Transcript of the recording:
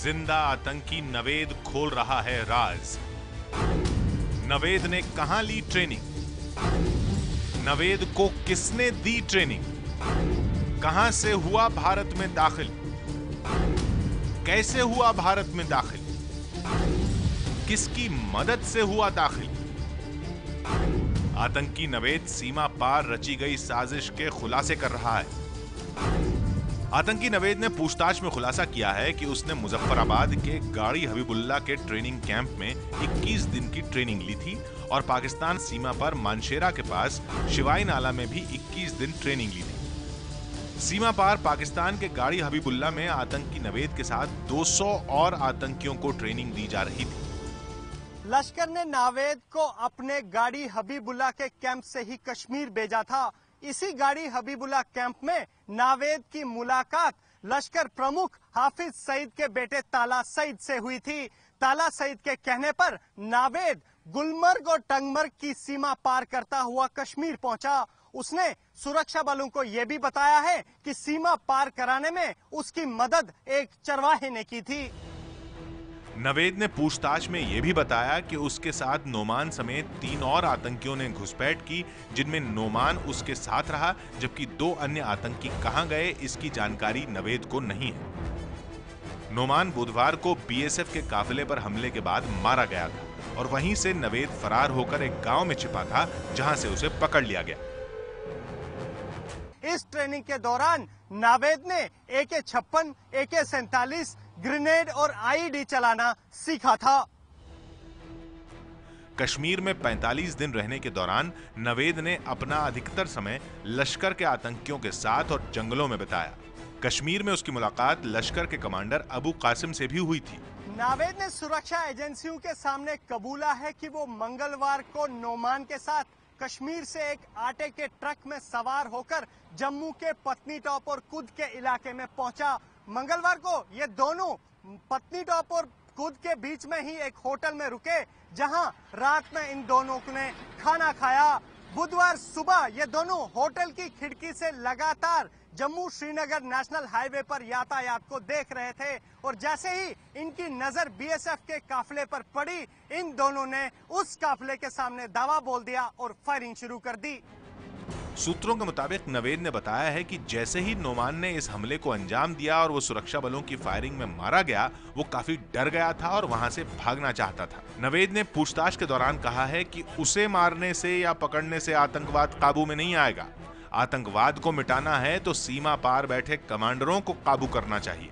जिंदा आतंकी नवेद खोल रहा है राज। नवेद ने कहां ली ट्रेनिंग? नवेद को किसने दी ट्रेनिंग? कहां से हुआ भारत में दाखिल? कैसे हुआ भारत में दाखिल? किसकी मदद से हुआ दाखिल? आतंकी नवेद सीमा पार रची गई साजिश के खुलासे कर रहा है। आतंकी नवेद ने पूछताछ में खुलासा किया है कि उसने मुजफ्फराबाद के गाड़ी हबीबुल्ला के ट्रेनिंग कैंप में 21 दिन की ट्रेनिंग ली थी और पाकिस्तान सीमा पर मानशेरा के पास शिवाई नाला में भी 21 दिन ट्रेनिंग ली थी। सीमा पार पाकिस्तान के गाड़ी हबीबुल्ला में आतंकी नवेद के साथ 200 और आतंकियों को ट्रेनिंग दी जा रही थी। लश्कर ने नावेद को अपने गाड़ी हबीबुल्ला के कैंप से ही कश्मीर भेजा था। इसी गाड़ी हबीबुल्ला कैंप में नावेद की मुलाकात लश्कर प्रमुख हाफिज सईद के बेटे ताला सईद से हुई थी। ताला सईद के कहने पर नावेद गुलमर्ग और टंगमर्ग की सीमा पार करता हुआ कश्मीर पहुंचा। उसने सुरक्षा बलों को यह भी बताया है कि सीमा पार कराने में उसकी मदद एक चरवाहे ने की थी। नवेद ने पूछताछ में यह भी बताया कि उसके साथ नोमान समेत 3 और आतंकियों ने घुसपैठ की, जिनमें नोमान उसके साथ रहा, जबकि 2 अन्य आतंकी कहां गए इसकी जानकारी नवेद को नहीं है। नोमान बुधवार को बीएसएफ के काफिले पर हमले के बाद मारा गया था और वहीं से नवेद फरार होकर एक गांव में छिपा था, जहां से उसे पकड़ लिया गया। इस ट्रेनिंग के दौरान नावेद ने AK-56, AK-47, ग्रेनेड और आईडी चलाना सीखा था। कश्मीर में 45 दिन रहने के दौरान नवेद ने अपना अधिकतर समय लश्कर के आतंकियों के साथ और जंगलों में बिताया। कश्मीर में उसकी मुलाकात लश्कर के कमांडर अबू कासिम से भी हुई थी। नावेद ने सुरक्षा एजेंसियों के सामने कबूला है कि वो मंगलवार को नोमान के साथ कश्मीर से एक आटे के ट्रक में सवार होकर जम्मू के पत्नीटॉप और कुद के इलाके में पहुंचा। मंगलवार को ये दोनों पत्नीटॉप और कुद के बीच में ही एक होटल में रुके, जहां रात में इन दोनों ने खाना खाया। बुधवार सुबह ये दोनों होटल की खिड़की से लगातार जम्मू श्रीनगर नेशनल हाईवे पर यातायात को देख रहे थे और जैसे ही इनकी नजर बीएसएफ के काफिले पर पड़ी, इन दोनों ने उस काफिले के सामने दावा बोल दिया और फायरिंग शुरू कर दी। सूत्रों के मुताबिक नवेद ने बताया है कि जैसे ही नोमान ने इस हमले को अंजाम दिया और वो सुरक्षा बलों की फायरिंग में मारा गया, वो काफी डर गया था और वहां से भागना चाहता था। नवेद ने पूछताछ के दौरान कहा है कि उसे मारने से या पकड़ने से आतंकवाद काबू में नहीं आएगा। आतंकवाद को मिटाना है तो सीमा पार बैठे कमांडरों को काबू करना चाहिए।